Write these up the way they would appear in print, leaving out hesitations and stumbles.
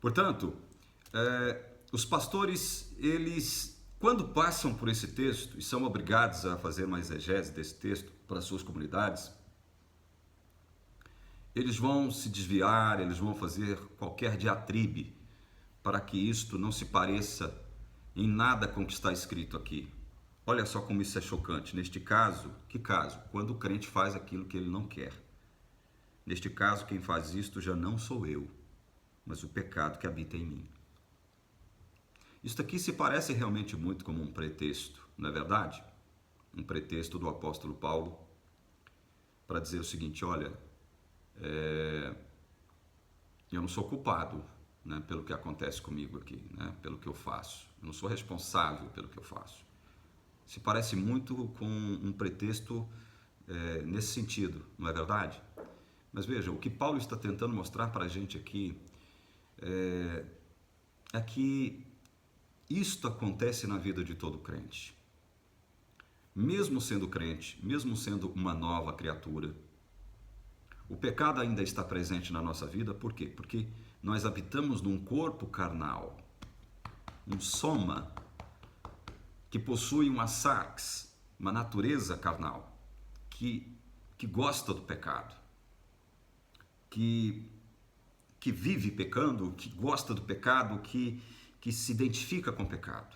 Portanto, os pastores, eles, quando passam por esse texto e são obrigados a fazer uma exegese desse texto para as suas comunidades, eles vão se desviar, eles vão fazer qualquer diatribe para que isto não se pareça em nada com o que está escrito aqui. Olha só como isso é chocante. Neste caso, que caso? Quando o crente faz aquilo que ele não quer. Neste caso, quem faz isto já não sou eu, mas o pecado que habita em mim. Isto aqui se parece realmente muito como um pretexto, não é verdade? Um pretexto do apóstolo Paulo para dizer o seguinte: olha, eu não sou culpado, né, pelo que acontece comigo aqui, né, pelo que eu faço. Eu não sou responsável pelo que eu faço. Se parece muito com um pretexto nesse sentido, não é verdade? Mas veja, o que Paulo está tentando mostrar para a gente aqui é que isto acontece na vida de todo crente. Mesmo sendo crente, mesmo sendo uma nova criatura, o pecado ainda está presente na nossa vida. Por quê? Porque nós habitamos num corpo carnal, um soma, que possui uma sarx, uma natureza carnal, que gosta do pecado, que vive pecando, que gosta do pecado, que se identifica com o pecado.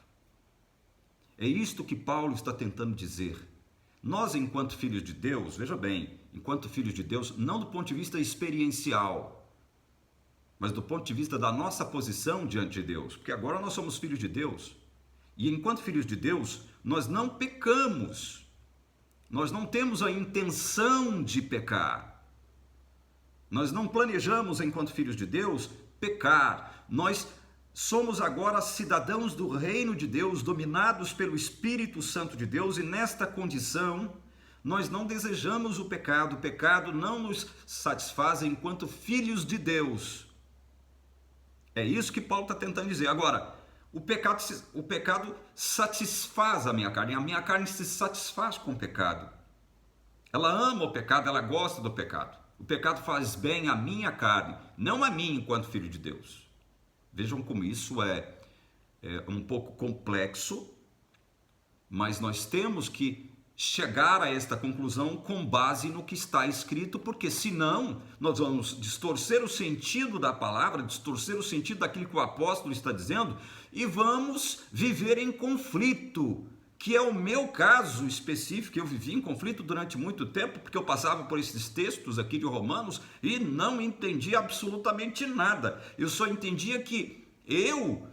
É isto que Paulo está tentando dizer. Nós, enquanto filhos de Deus, veja bem, enquanto filhos de Deus, não do ponto de vista experiencial, mas do ponto de vista da nossa posição diante de Deus, porque agora nós somos filhos de Deus. E enquanto filhos de Deus, nós não pecamos. Nós não temos a intenção de pecar. Nós não planejamos, enquanto filhos de Deus, pecar. Nós somos agora cidadãos do reino de Deus, dominados pelo Espírito Santo de Deus, e nesta condição nós não desejamos o pecado não nos satisfaz enquanto filhos de Deus. É isso que Paulo está tentando dizer. Agora, o pecado satisfaz a minha carne se satisfaz com o pecado. Ela ama o pecado, ela gosta do pecado. O pecado faz bem à minha carne, não a mim enquanto filho de Deus. Vejam como isso é um pouco complexo, mas nós temos que chegar a esta conclusão com base no que está escrito, porque senão nós vamos distorcer o sentido da palavra, distorcer o sentido daquilo que o apóstolo está dizendo, e vamos viver em conflito, que é o meu caso específico. Eu vivi em conflito durante muito tempo, porque eu passava por esses textos aqui de Romanos e não entendia absolutamente nada. Eu só entendia que eu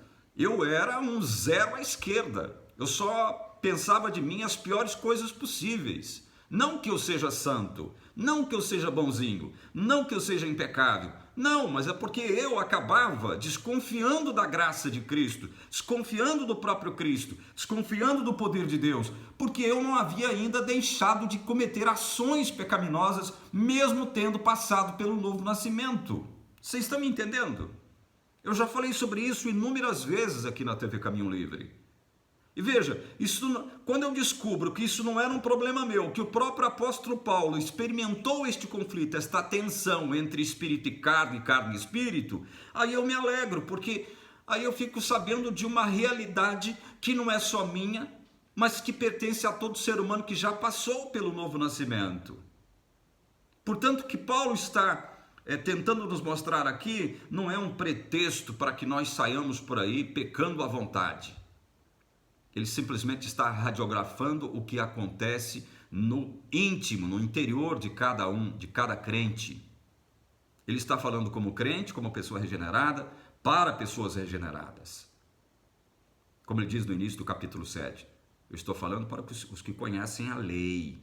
era um zero à esquerda. Eu só pensava de mim as piores coisas possíveis. Não que eu seja santo, não que eu seja bonzinho, não que eu seja impecável. Não, mas é porque eu acabava desconfiando da graça de Cristo, desconfiando do próprio Cristo, desconfiando do poder de Deus, porque eu não havia ainda deixado de cometer ações pecaminosas, mesmo tendo passado pelo novo nascimento. Vocês estão me entendendo? Eu já falei sobre isso inúmeras vezes aqui na TV Caminho Livre. E veja, quando eu descubro que isso não era um problema meu, que o próprio apóstolo Paulo experimentou este conflito, esta tensão entre espírito e carne e espírito, aí eu me alegro, porque aí eu fico sabendo de uma realidade que não é só minha, mas que pertence a todo ser humano que já passou pelo novo nascimento. Portanto, o que Paulo está tentando nos mostrar aqui não é um pretexto para que nós saiamos por aí pecando à vontade. Ele simplesmente está radiografando o que acontece no íntimo, no interior de cada de cada crente. Ele está falando como crente, como pessoa regenerada, para pessoas regeneradas. Como ele diz no início do capítulo 7, eu estou falando para os que conhecem a lei.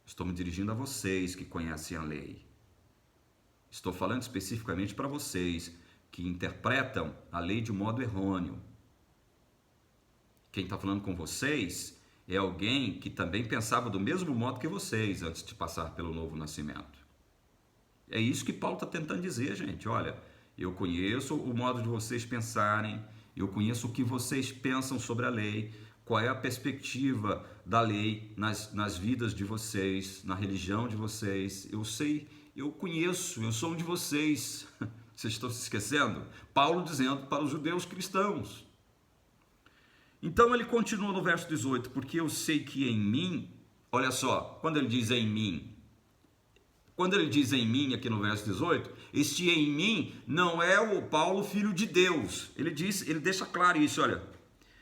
Estou me dirigindo a vocês que conhecem a lei. Estou falando especificamente para vocês que interpretam a lei de um modo errôneo. Quem está falando com vocês é alguém que também pensava do mesmo modo que vocês antes de passar pelo novo nascimento. É isso que Paulo está tentando dizer, gente. Olha, eu conheço o modo de vocês pensarem, eu conheço o que vocês pensam sobre a lei, qual é a perspectiva da lei nas vidas de vocês, na religião de vocês. Eu sei, eu conheço, eu sou um de vocês. Vocês estão se esquecendo? Paulo dizendo para os judeus cristãos. Então ele continua no verso 18, porque eu sei que em mim, olha só, quando ele diz em mim aqui no verso 18, este em mim não é o Paulo filho de Deus. Ele deixa claro isso, olha.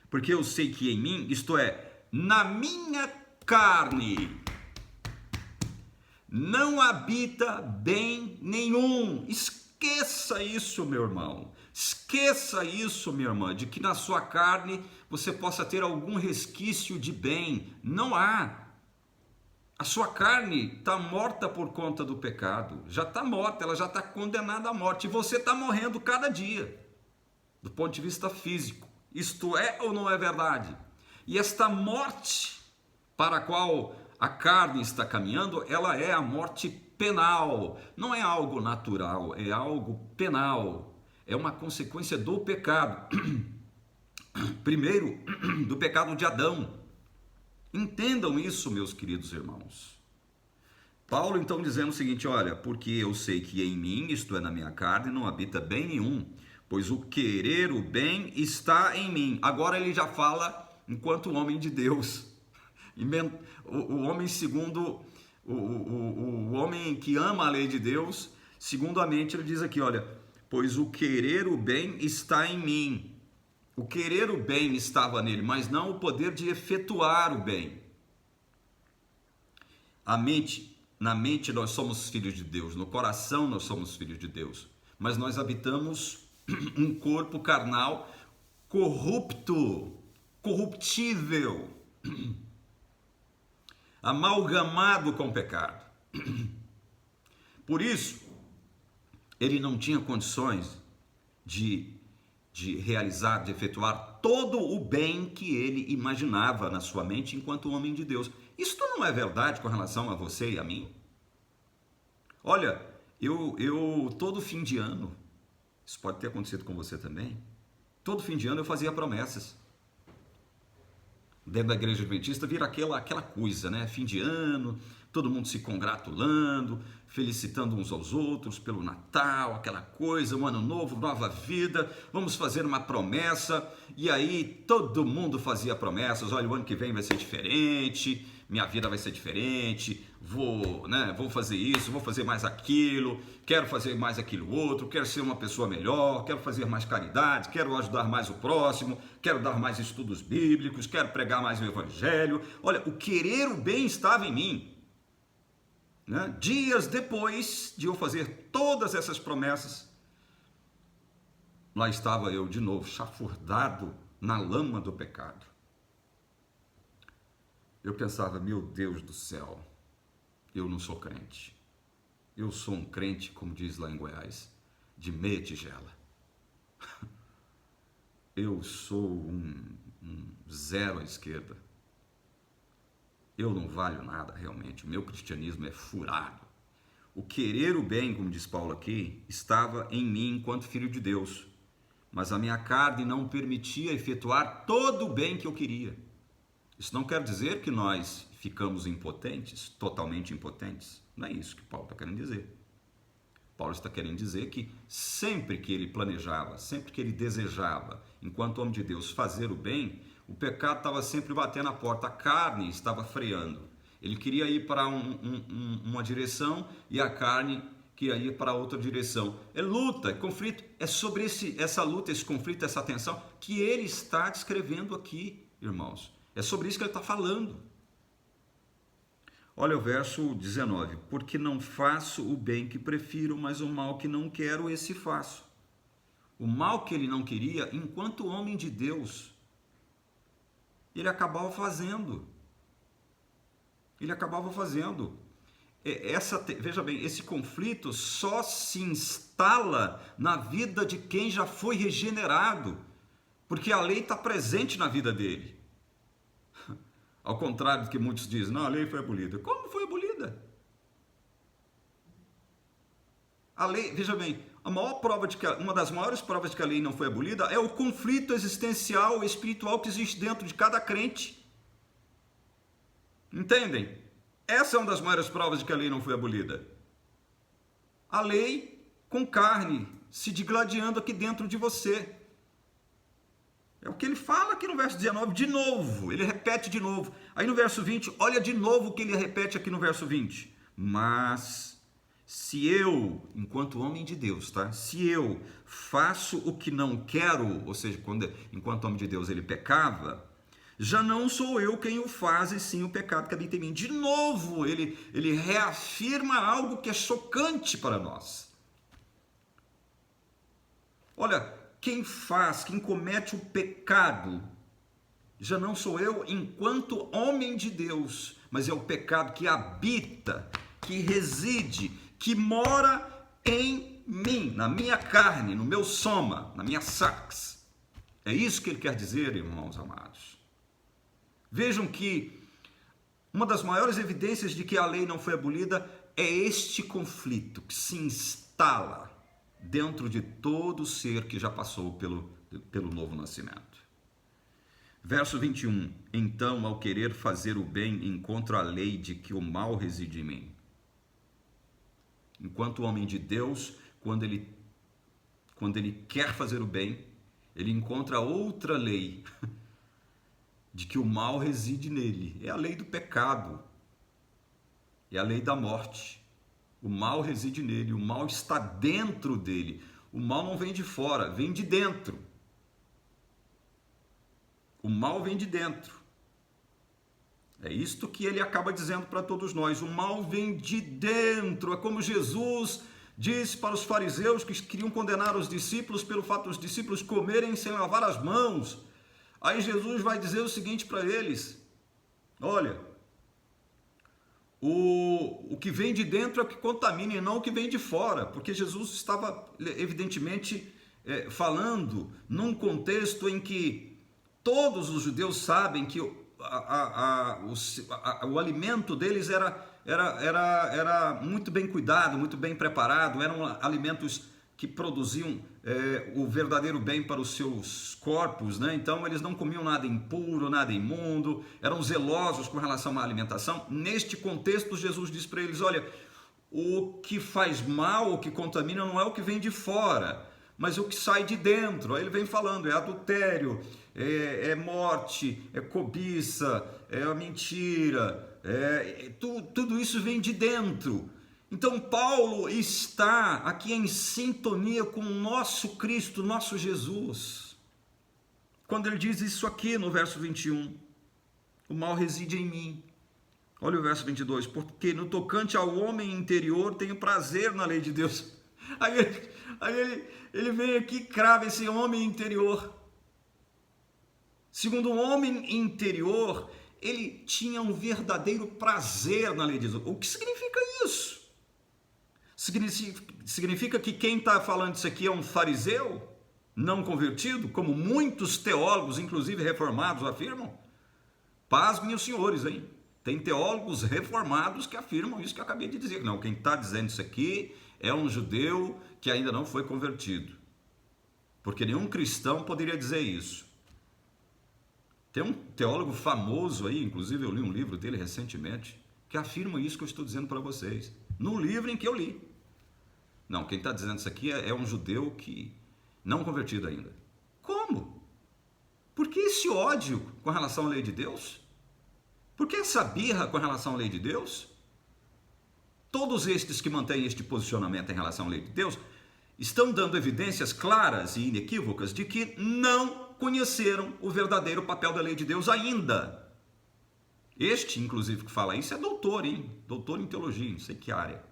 Porque eu sei que em mim, isto é, na minha carne, não habita bem nenhum. Esqueça isso, meu irmão. Esqueça isso, minha irmã, de que na sua carne você possa ter algum resquício de bem. Não há. A sua carne está morta por conta do pecado. Já está morta, ela já está condenada à morte. E você está morrendo cada dia, do ponto de vista físico. Isto é ou não é verdade? E esta morte para a qual a carne está caminhando, ela é a morte penal. Não é algo natural, é algo penal. É uma consequência do pecado. Primeiro, do pecado de Adão. Entendam isso, meus queridos irmãos. Paulo então dizendo o seguinte, olha, porque eu sei que em mim, isto é, na minha carne, não habita bem nenhum, pois o querer o bem está em mim. Agora ele já fala enquanto homem de Deus. O homem segundo, o homem que ama a lei de Deus, segundo a mente, ele diz aqui, olha, pois o querer o bem está em mim. O querer o bem estava nele, mas não o poder de efetuar o bem. Na mente nós somos filhos de Deus, no coração nós somos filhos de Deus, mas nós habitamos um corpo carnal corrupto, corruptível, amalgamado com o pecado. Por isso, ele não tinha condições de realizar, de efetuar todo o bem que ele imaginava na sua mente enquanto homem de Deus. Isso não é verdade com relação a você e a mim? Olha, eu todo fim de ano, isso pode ter acontecido com você também, todo fim de ano eu fazia promessas. Dentro da igreja adventista vira aquela coisa, né? Fim de ano, todo mundo se congratulando, felicitando uns aos outros pelo Natal, aquela coisa, um ano novo, nova vida, vamos fazer uma promessa. E aí todo mundo fazia promessas, olha, o ano que vem vai ser diferente, minha vida vai ser diferente, vou fazer isso, vou fazer mais aquilo, quero fazer mais aquilo outro, quero ser uma pessoa melhor, quero fazer mais caridade, quero ajudar mais o próximo, quero dar mais estudos bíblicos, quero pregar mais o evangelho. Olha, o querer o bem estava em mim. Né? Dias depois de eu fazer todas essas promessas, lá estava eu de novo, chafurdado na lama do pecado. Eu pensava, meu Deus do céu, eu não sou crente. Eu sou um crente, como diz lá em Goiás, de meia tigela. Eu sou um zero à esquerda. Eu não valho nada realmente, o meu cristianismo é furado. O querer o bem, como diz Paulo aqui, estava em mim enquanto filho de Deus, mas a minha carne não permitia efetuar todo o bem que eu queria. Isso não quer dizer que nós ficamos impotentes, totalmente impotentes. Não é isso que Paulo está querendo dizer. Paulo está querendo dizer que sempre que ele planejava, sempre que ele desejava, enquanto homem de Deus, fazer o bem, o pecado estava sempre batendo a porta, a carne estava freando. Ele queria ir para uma direção e a carne queria ir para outra direção. É luta, é conflito, é sobre essa luta, esse conflito, essa tensão que ele está descrevendo aqui, irmãos. É sobre isso que ele está falando. Olha o verso 19. Porque não faço o bem que prefiro, mas o mal que não quero, esse faço. O mal que ele não queria, enquanto homem de Deus, ele acabava fazendo. Ele acabava fazendo. Veja bem, esse conflito só se instala na vida de quem já foi regenerado, porque a lei está presente na vida dele. Ao contrário do que muitos dizem, não, a lei foi abolida. Como foi abolida? A lei, veja bem, uma das maiores provas de que a lei não foi abolida é o conflito existencial, espiritual que existe dentro de cada crente. Entendem? Essa é uma das maiores provas de que a lei não foi abolida. A lei com carne, se digladiando aqui dentro de você. É o que ele fala aqui no verso 19, de novo, ele repete de novo. Aí no verso 20, olha de novo o que ele repete aqui no verso 20. Mas se eu, enquanto homem de Deus, tá? Se eu faço o que não quero, ou seja, enquanto homem de Deus ele pecava, já não sou eu quem o faz, e sim o pecado que habita em mim. De novo, ele reafirma algo que é chocante para nós. Olha, quem comete o pecado, já não sou eu enquanto homem de Deus, mas é o pecado que habita, que reside, que mora em mim, na minha carne, no meu soma, na minha sarx. É isso que ele quer dizer, irmãos amados. Vejam que uma das maiores evidências de que a lei não foi abolida é este conflito que se instala dentro de todo ser que já passou pelo novo nascimento. Verso 21. Então, ao querer fazer o bem, encontro a lei de que o mal reside em mim. Enquanto homem de Deus, quando ele quer fazer o bem, ele encontra outra lei de que o mal reside nele. É a lei do pecado, é a lei da morte. O mal reside nele, o mal está dentro dele. O mal não vem de fora, vem de dentro. O mal vem de dentro. É isto que ele acaba dizendo para todos nós. O mal vem de dentro. É como Jesus disse para os fariseus que queriam condenar os discípulos pelo fato dos discípulos comerem sem lavar as mãos. Aí Jesus vai dizer o seguinte para eles: olha, o que vem de dentro é o que contamina e não o que vem de fora, porque Jesus estava evidentemente falando num contexto em que todos os judeus sabem que o alimento deles era muito bem cuidado, muito bem preparado, eram alimentos que produziam o verdadeiro bem para os seus corpos, né? Então eles não comiam nada impuro, nada imundo, eram zelosos com relação à alimentação. Neste contexto, Jesus diz para eles: olha, o que faz mal, o que contamina não é o que vem de fora, mas o que sai de dentro. Aí ele vem falando, é adultério, é morte, é cobiça, é a mentira, tudo isso vem de dentro. Então Paulo está aqui em sintonia com o nosso Cristo, nosso Jesus, quando ele diz isso aqui no verso 21, o mal reside em mim. Olha o verso 22, porque no tocante ao homem interior tenho prazer na lei de Deus. Aí ele vem aqui e crava esse homem interior. Segundo o homem interior, ele tinha um verdadeiro prazer na lei de Deus. O que significa isso? Significa que quem está falando isso aqui é um fariseu não convertido, como muitos teólogos, inclusive reformados, afirmam? Pasmem os senhores, hein? Tem teólogos reformados que afirmam isso que eu acabei de dizer. Não, quem está dizendo isso aqui é um judeu que ainda não foi convertido. Porque nenhum cristão poderia dizer isso. Tem um teólogo famoso aí, inclusive eu li um livro dele recentemente, que afirma isso que eu estou dizendo para vocês. No livro em que eu li. Não, quem está dizendo isso aqui é um judeu que não convertido ainda. Como? Por que esse ódio com relação à lei de Deus? Por que essa birra com relação à lei de Deus? Todos estes que mantêm este posicionamento em relação à lei de Deus estão dando evidências claras e inequívocas de que não conheceram o verdadeiro papel da lei de Deus ainda. Este, inclusive, que fala isso é doutor, hein? Doutor em teologia, não sei que área.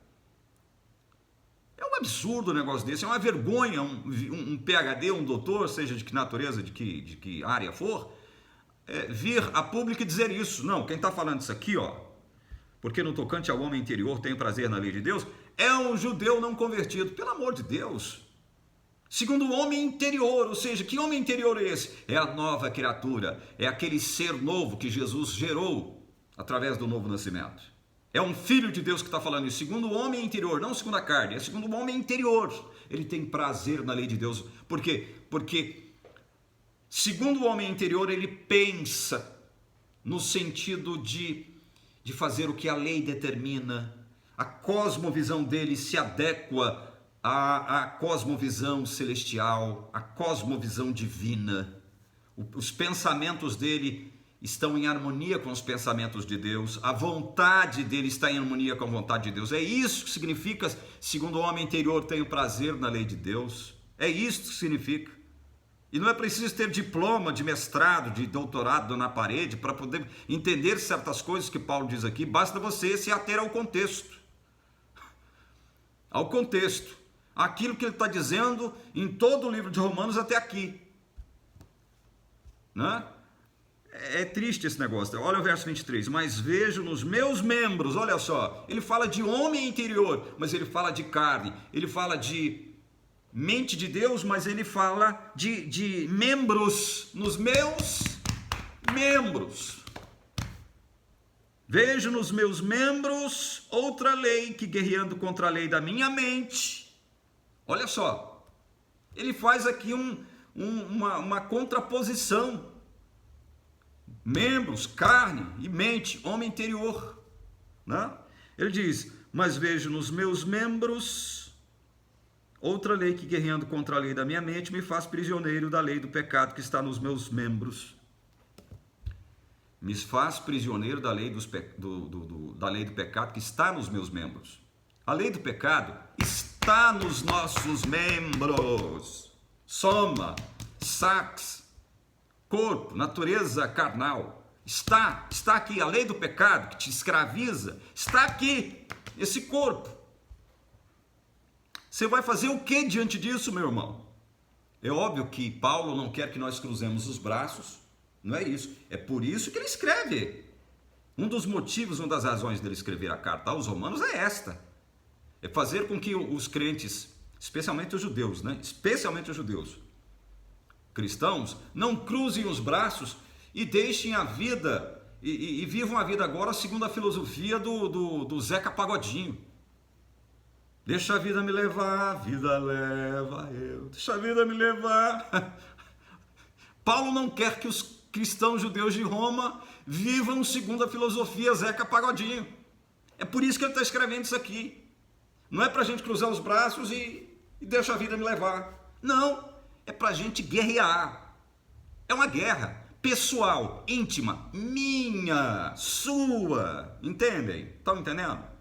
É um absurdo um negócio desse, é uma vergonha um PhD, um doutor, seja de que natureza, de que área for, vir a público e dizer isso. Não, quem está falando isso aqui, ó, porque no tocante ao homem interior tem prazer na lei de Deus, é um judeu não convertido. Pelo amor de Deus. Segundo o homem interior, ou seja, que homem interior é esse? É a nova criatura, é aquele ser novo que Jesus gerou através do novo nascimento. É um filho de Deus que está falando isso, segundo o homem interior, não segundo a carne, é segundo o homem interior. Ele tem prazer na lei de Deus. Por quê? Porque, segundo o homem interior, ele pensa no sentido de fazer o que a lei determina. A cosmovisão dele se adequa a cosmovisão celestial, a cosmovisão divina. Os pensamentos dele estão em harmonia com os pensamentos de Deus, a vontade dele está em harmonia com a vontade de Deus. É isso que significa, segundo o homem interior, tenho prazer na lei de Deus. É isso que significa. E não é preciso ter diploma de mestrado, de doutorado na parede para poder entender certas coisas que Paulo diz aqui. Basta você se ater ao contexto. Ao contexto. Aquilo que ele está dizendo em todo o livro de Romanos até aqui. Né? É triste esse negócio. Olha o verso 23. Mas vejo nos meus membros, olha só, ele fala de homem interior, mas ele fala de carne, ele fala de mente de Deus, mas ele fala de membros, nos meus membros. Vejo nos meus membros outra lei que, guerreando contra a lei da minha mente. Olha só, ele faz aqui uma contraposição. Membros, carne e mente, homem interior. Né? Ele diz, mas vejo nos meus membros outra lei que, guerreando contra a lei da minha mente, me faz prisioneiro da lei do pecado que está nos meus membros. Me faz prisioneiro da lei, da lei do pecado que está nos meus membros. A lei do pecado está nos nossos membros. Soma, sax, corpo, natureza carnal. Está aqui a lei do pecado que te escraviza. Está aqui, esse corpo. Você vai fazer o que diante disso, meu irmão? É óbvio que Paulo não quer que nós cruzemos os braços, não é isso. É por isso que ele escreve. Um dos motivos, uma das razões dele escrever a carta aos Romanos é esta. É fazer com que os crentes, especialmente os judeus, né? Especialmente os judeus, cristãos, não cruzem os braços e deixem a vida, e vivam a vida agora segundo a filosofia do Zeca Pagodinho. Deixa a vida me levar, a vida leva eu. Deixa a vida me levar. Paulo não quer que os cristãos judeus de Roma vivam segundo a filosofia Zeca Pagodinho. É por isso que ele está escrevendo isso aqui. Não é para a gente cruzar os braços e deixa a vida me levar. Não, é para a gente guerrear. É uma guerra pessoal, íntima, minha, sua. Entendem? Estão entendendo?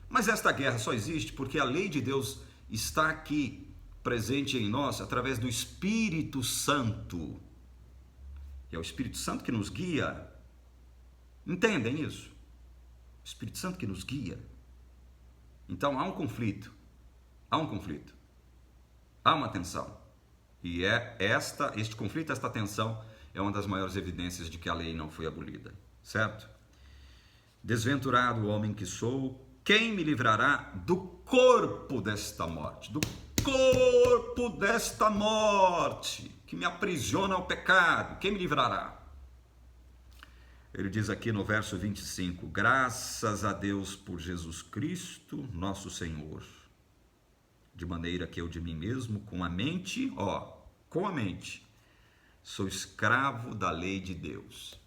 Mas esta guerra só existe porque a lei de Deus está aqui, presente em nós, através do Espírito Santo. E é o Espírito Santo que nos guia. Entendem isso? O Espírito Santo que nos guia. Então há um conflito. Há um conflito. Há uma tensão. E este conflito, esta tensão, é uma das maiores evidências de que a lei não foi abolida. Certo? Desventurado o homem que sou, quem me livrará do corpo desta morte? Do corpo desta morte que me aprisiona ao pecado. Quem me livrará? Ele diz aqui no verso 25, graças a Deus por Jesus Cristo, nosso Senhor, de maneira que eu de mim mesmo, com a mente, sou escravo da lei de Deus.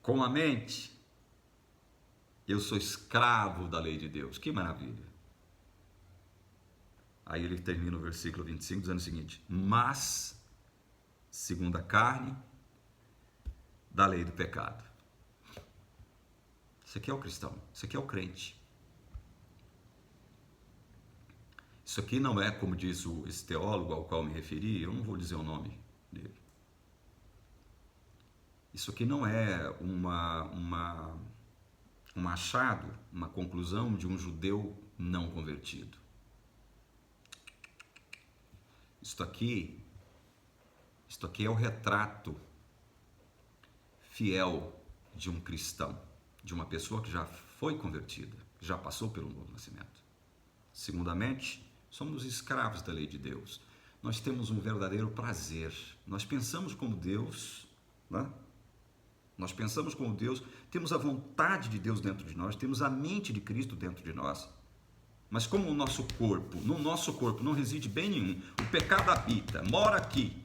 Com a mente, eu sou escravo da lei de Deus. Que maravilha. Aí ele termina o versículo 25 dizendo o seguinte, mas, segundo a carne, da lei do pecado. Isso aqui é o cristão, isso aqui é o crente. Isso aqui não é, como diz esse teólogo ao qual me referi, eu não vou dizer o nome dele. Isso aqui não é um achado, uma conclusão de um judeu não convertido. Isto aqui é o retrato fiel de um cristão, de uma pessoa que já foi convertida, que já passou pelo novo nascimento. Segundamente, somos escravos da lei de Deus. Nós temos um verdadeiro prazer. Nós pensamos como Deus, né? Nós pensamos como Deus, temos a vontade de Deus dentro de nós, temos a mente de Cristo dentro de nós. Mas como no nosso corpo não reside bem nenhum, o pecado habita, mora aqui,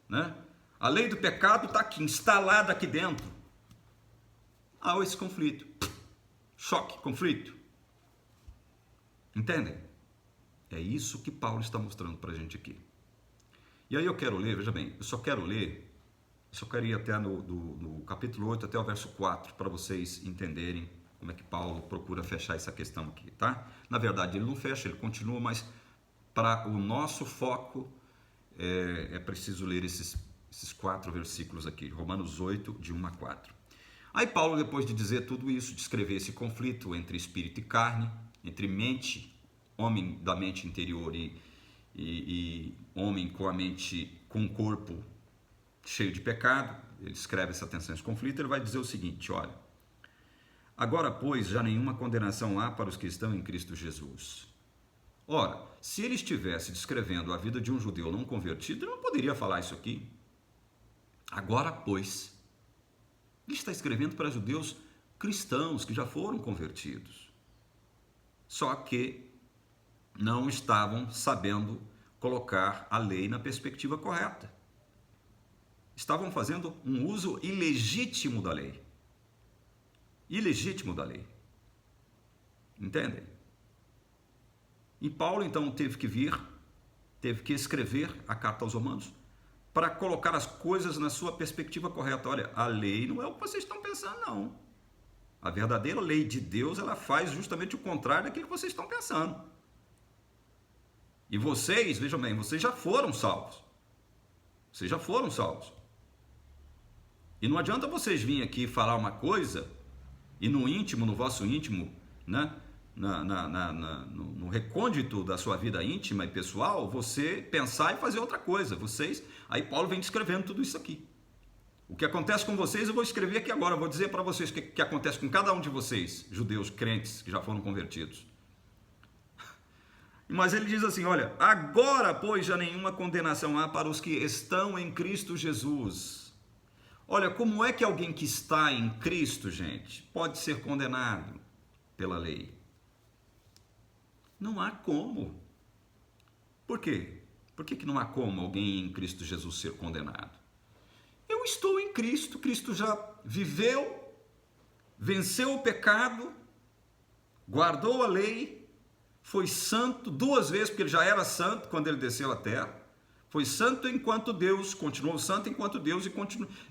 né? A lei do pecado está aqui, instalada aqui dentro. Há esse conflito. Choque, conflito. Entendem? É isso que Paulo está mostrando para a gente aqui. E aí eu quero ler, veja bem, eu só quero ir até no capítulo 8, até o verso 4, para vocês entenderem como é que Paulo procura fechar essa questão aqui, tá? Na verdade, ele não fecha, ele continua, mas para o nosso foco é preciso ler esses 4 versículos aqui, Romanos 8, de 1 a 4. Aí Paulo, depois de dizer tudo isso, descrever esse conflito entre espírito e carne, entre mente, homem da mente interior e homem com a mente, com o corpo cheio de pecado, ele escreve essa tensão, esse conflito, ele vai dizer o seguinte, olha: agora, pois, já nenhuma condenação há para os que estão em Cristo Jesus. Ora, se ele estivesse descrevendo a vida de um judeu não convertido, ele não poderia falar isso aqui. Agora, pois, ele está escrevendo para judeus cristãos que já foram convertidos, só que não estavam sabendo colocar a lei na perspectiva correta. Estavam fazendo um uso ilegítimo da lei. Ilegítimo da lei. Entendem? E Paulo, então, teve que escrever a carta aos Romanos para colocar as coisas na sua perspectiva correta. Olha, a lei não é o que vocês estão pensando, não. A verdadeira lei de Deus, ela faz justamente o contrário daquilo que vocês estão pensando. E vocês, vejam bem, vocês já foram salvos. Vocês já foram salvos. E não adianta vocês virem aqui falar uma coisa e no íntimo, no vosso íntimo, né? No recôndito da sua vida íntima e pessoal, você pensar e fazer outra coisa. Aí Paulo vem descrevendo tudo isso aqui. O que acontece com vocês, eu vou escrever aqui agora. Eu vou dizer para vocês o que acontece com cada um de vocês, judeus, crentes, que já foram convertidos. Mas ele diz assim, olha, agora, pois, já nenhuma condenação há para os que estão em Cristo Jesus. Olha, como é que alguém que está em Cristo, gente, pode ser condenado pela lei? Não há como. Por quê? Por que não há como alguém em Cristo Jesus ser condenado? Eu estou em Cristo, Cristo já viveu, venceu o pecado, guardou a lei, foi santo 2 vezes, porque ele já era santo quando ele desceu à terra. Foi santo enquanto Deus, continuou santo enquanto Deus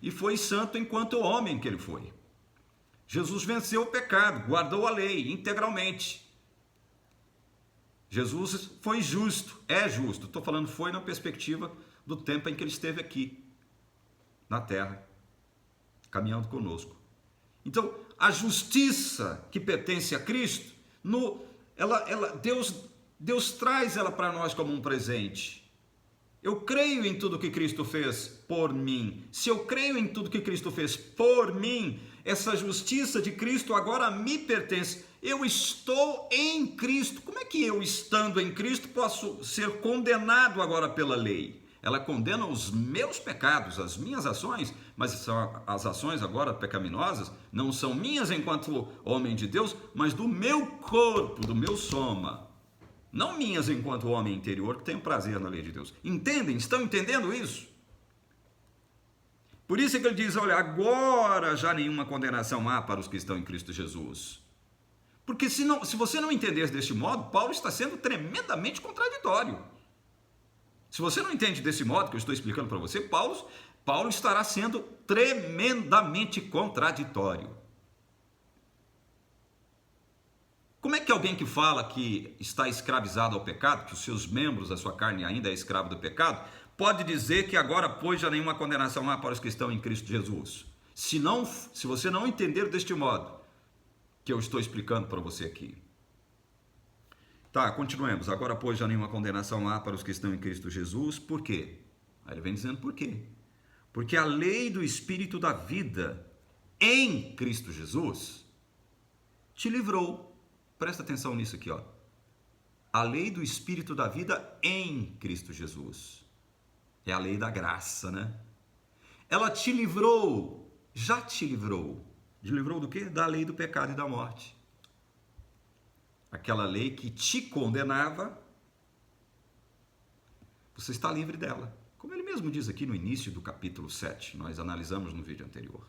e foi santo enquanto homem que ele foi. Jesus venceu o pecado, guardou a lei integralmente. Jesus foi justo, é justo. Estou falando foi na perspectiva do tempo em que ele esteve aqui, na terra, caminhando conosco. Então, a justiça que pertence a Cristo, Deus traz ela para nós como um presente. Eu creio em tudo que Cristo fez por mim. Se eu creio em tudo que Cristo fez por mim, essa justiça de Cristo agora me pertence. Eu estou em Cristo. Como é que eu, estando em Cristo, posso ser condenado agora pela lei? Ela condena os meus pecados, as minhas ações, mas as ações agora pecaminosas não são minhas enquanto homem de Deus, mas do meu corpo, do meu soma. Não minhas enquanto homem interior que tenho prazer na lei de Deus. Entendem? Estão entendendo isso? Por isso é que ele diz, olha, agora já nenhuma condenação há para os que estão em Cristo Jesus. Porque se você não entender deste modo, Paulo está sendo tremendamente contraditório. Se você não entende desse modo que eu estou explicando para você, Paulo estará sendo tremendamente contraditório. Como é que alguém que fala que está escravizado ao pecado, que os seus membros, a sua carne ainda é escravo do pecado, pode dizer que agora, pois, já nenhuma condenação há para os que estão em Cristo Jesus? Se você não entender deste modo que eu estou explicando para você aqui. Tá, continuemos. Agora, pois, já nenhuma condenação há para os que estão em Cristo Jesus. Por quê? Aí ele vem dizendo por quê. Porque a lei do Espírito da vida em Cristo Jesus te livrou. Presta atenção nisso aqui, ó. A lei do Espírito da vida em Cristo Jesus. É a lei da graça, né? Ela te livrou, já te livrou. Te livrou do quê? Da lei do pecado e da morte. Aquela lei que te condenava, você está livre dela. Como ele mesmo diz aqui no início do capítulo 7, nós analisamos no vídeo anterior.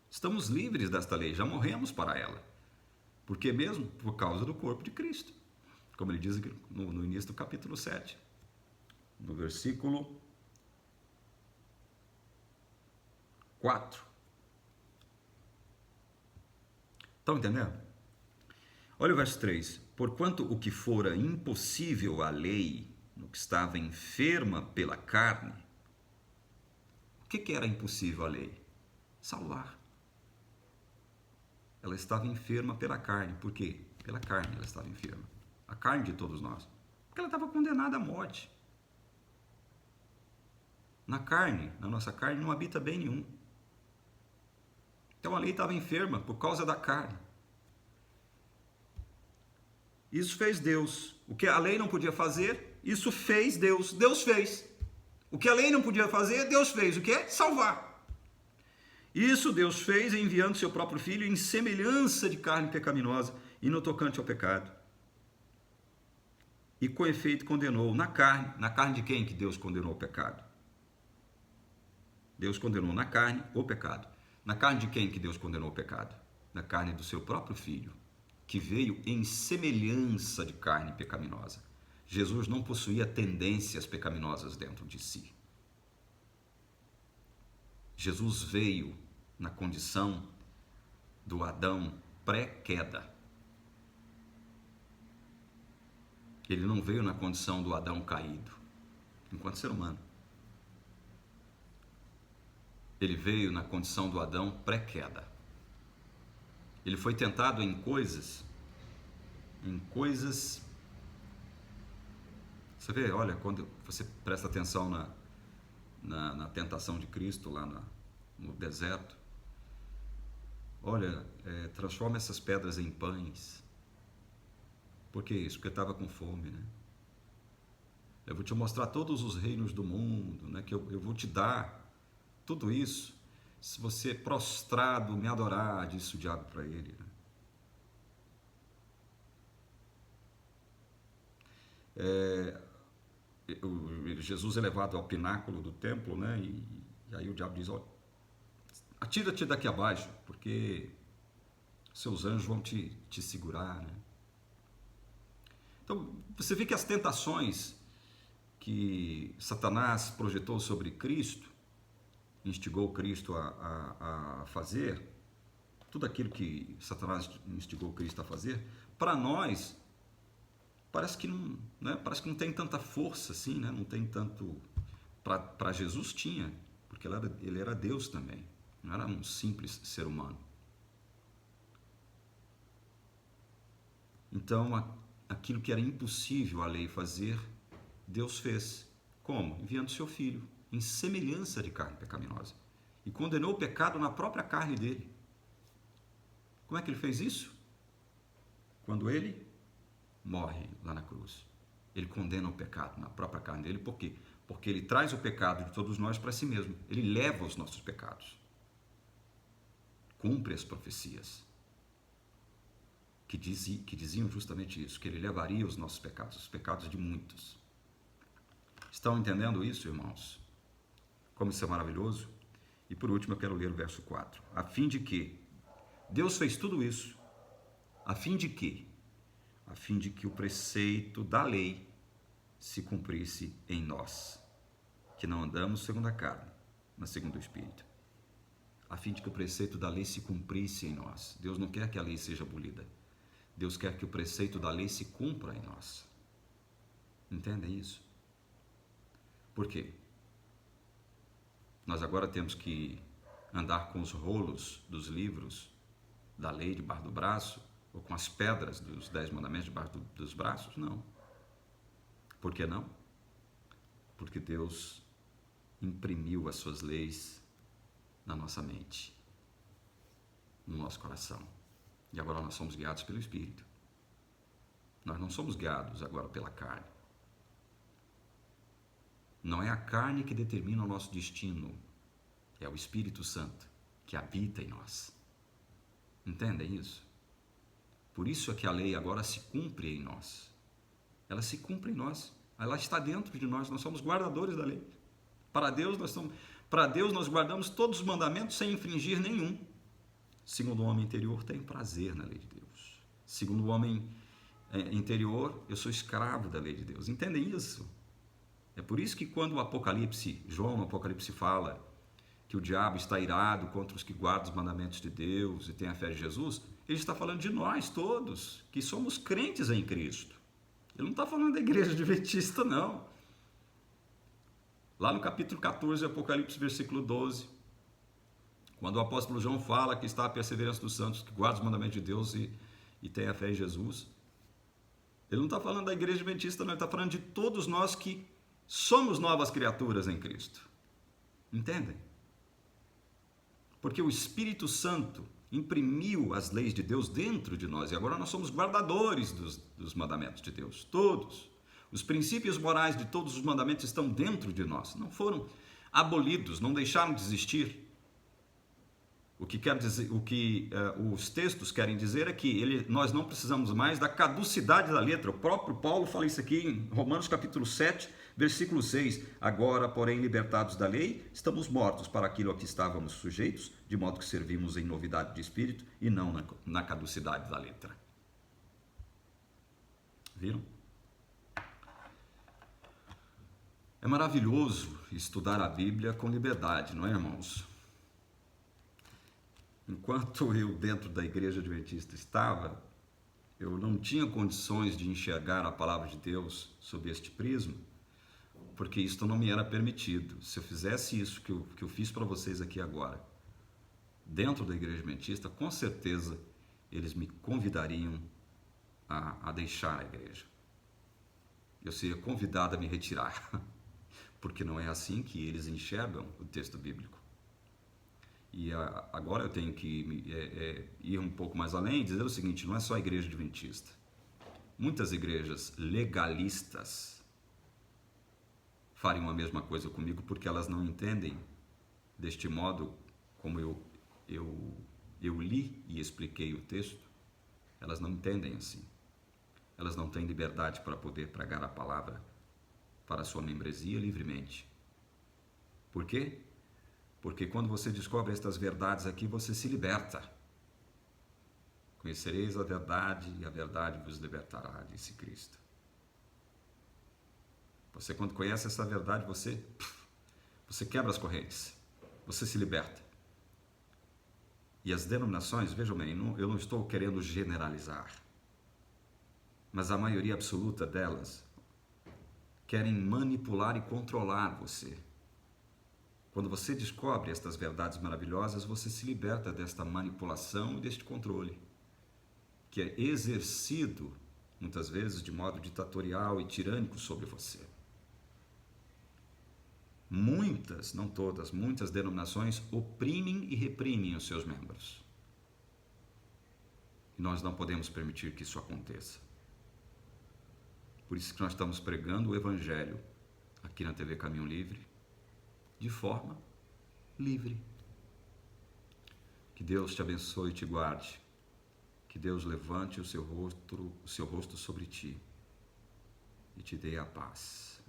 Estamos livres desta lei, já morremos para ela. Por que mesmo? Por causa do corpo de Cristo. Como ele diz aqui no início do capítulo 7, no versículo 4. Estão entendendo? Olha o verso 3. Porquanto o que fora impossível à lei, no que estava enferma pela carne. O que era impossível à lei? Salvar. Ela estava enferma pela carne. Por quê? Pela carne ela estava enferma. A carne de todos nós. Porque ela estava condenada à morte. Na carne, na nossa carne, não habita bem nenhum. Então a lei estava enferma por causa da carne. Isso fez Deus. O que a lei não podia fazer, isso fez Deus. Deus fez. O que a lei não podia fazer, Deus fez. O que é? Salvar. Isso Deus fez enviando seu próprio Filho em semelhança de carne pecaminosa e no tocante ao pecado. E com efeito condenou na carne de quem que Deus condenou o pecado? Deus condenou na carne o pecado. Na carne de quem que Deus condenou o pecado? Na carne do seu próprio Filho, que veio em semelhança de carne pecaminosa. Jesus não possuía tendências pecaminosas dentro de si. Jesus veio na condição do Adão pré-queda. Ele não veio na condição do Adão caído, enquanto ser humano. Ele veio na condição do Adão pré-queda. Ele foi tentado em coisas. Você vê, olha, quando você presta atenção na tentação de Cristo lá no deserto. Olha, transforma essas pedras em pães. Por que isso? Porque estava com fome, né? Eu vou te mostrar todos os reinos do mundo, né? Que eu vou te dar tudo isso. Se você prostrado me adorar, disse o diabo para ele, né? Jesus é levado ao pináculo do templo, né? E aí o diabo diz: ó, atira-te daqui abaixo, porque seus anjos vão te segurar, né? Então, você vê que as tentações que Satanás projetou sobre Cristo, instigou Cristo a fazer, tudo aquilo que Satanás instigou Cristo a fazer, para nós, parece que não tem tanta força assim, né? Não tem tanto... Para Jesus tinha, porque ele era Deus também, não era um simples ser humano. Então, aquilo que era impossível a lei fazer, Deus fez. Como? Enviando seu Filho, em semelhança de carne pecaminosa. E condenou o pecado na própria carne dele. Como é que ele fez isso? Quando ele morre lá na cruz. Ele condena o pecado na própria carne dele. Por quê? Porque ele traz o pecado de todos nós para si mesmo. Ele leva os nossos pecados. Cumpre as profecias que diziam justamente isso, que ele levaria os nossos pecados, os pecados de muitos. Estão entendendo isso, irmãos? Como isso é maravilhoso? E por último eu quero ler o verso 4. A fim de que Deus fez tudo isso, a fim de que o preceito da lei se cumprisse em nós, que não andamos segundo a carne, mas segundo o Espírito. A fim de que o preceito da lei se cumprisse em nós. Deus não quer que a lei seja abolida. Deus quer que o preceito da lei se cumpra em nós. Entendem isso? Por quê? Nós agora temos que andar com os rolos dos livros da lei debaixo do braço, ou com as pedras dos 10 mandamentos debaixo dos braços? Não. Por que não? Porque Deus imprimiu as suas leis na nossa mente, no nosso coração. E agora nós somos guiados pelo Espírito. Nós não somos guiados agora pela carne. Não é a carne que determina o nosso destino, é o Espírito Santo que habita em nós. Entendem isso? Por isso é que a lei agora se cumpre em nós. Ela se cumpre em nós. Ela está dentro de nós. Nós somos guardadores da lei. Para Deus nós guardamos todos os mandamentos sem infringir nenhum. Segundo o homem interior tem prazer na lei de Deus. Segundo o homem interior, eu sou escravo da lei de Deus. Entendem isso? É por isso que quando o Apocalipse, João no Apocalipse fala que o diabo está irado contra os que guardam os mandamentos de Deus e têm a fé de Jesus, ele está falando de nós todos, que somos crentes em Cristo. Ele não está falando da igreja adventista, não. Lá no capítulo 14 do Apocalipse, versículo 12, quando o apóstolo João fala que está a perseverança dos santos, que guardam os mandamentos de Deus e têm a fé em Jesus, ele não está falando da igreja adventista, não. Ele está falando de todos nós que somos novas criaturas em Cristo. Entendem? Porque o Espírito Santo imprimiu as leis de Deus dentro de nós e agora nós somos guardadores dos mandamentos de Deus, todos. Os princípios morais de todos os mandamentos estão dentro de nós, não foram abolidos, não deixaram de existir. O que quer dizer, os textos querem dizer é que nós não precisamos mais da caducidade da letra. O próprio Paulo fala isso aqui em Romanos capítulo 7, versículo 6. Agora, porém, libertados da lei, estamos mortos para aquilo a que estávamos sujeitos, de modo que servimos em novidade de espírito e não na caducidade da letra. Viram? É maravilhoso estudar a Bíblia com liberdade, não é, irmãos? Enquanto eu dentro da igreja adventista estava, eu não tinha condições de enxergar a palavra de Deus sob este prisma, porque isto não me era permitido. Se eu fizesse isso que eu fiz para vocês aqui agora, dentro da igreja adventista, com certeza eles me convidariam a deixar a igreja. Eu seria convidado a me retirar, porque não é assim que eles enxergam o texto bíblico. E agora eu tenho que ir um pouco mais além e dizer o seguinte: não é só a igreja adventista. Muitas igrejas legalistas fariam a mesma coisa comigo porque elas não entendem deste modo como eu li e expliquei o texto. Elas não entendem assim. Elas não têm liberdade para poder pregar a palavra para a sua membresia livremente. Por quê? Porque quando você descobre estas verdades aqui, você se liberta. Conhecereis a verdade e a verdade vos libertará, disse Cristo. Você, quando conhece essa verdade, você quebra as correntes, você se liberta. E as denominações, vejam bem, eu não estou querendo generalizar, mas a maioria absoluta delas querem manipular e controlar você. Quando você descobre estas verdades maravilhosas, você se liberta desta manipulação e deste controle, que é exercido, muitas vezes, de modo ditatorial e tirânico sobre você. Muitas, não todas, muitas denominações oprimem e reprimem os seus membros. E nós não podemos permitir que isso aconteça. Por isso que nós estamos pregando o Evangelho aqui na TV Caminho Livre, de forma livre. Que Deus te abençoe e te guarde. Que Deus levante o seu rosto sobre ti e te dê a paz.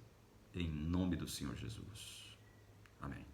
Em nome do Senhor Jesus. Amém.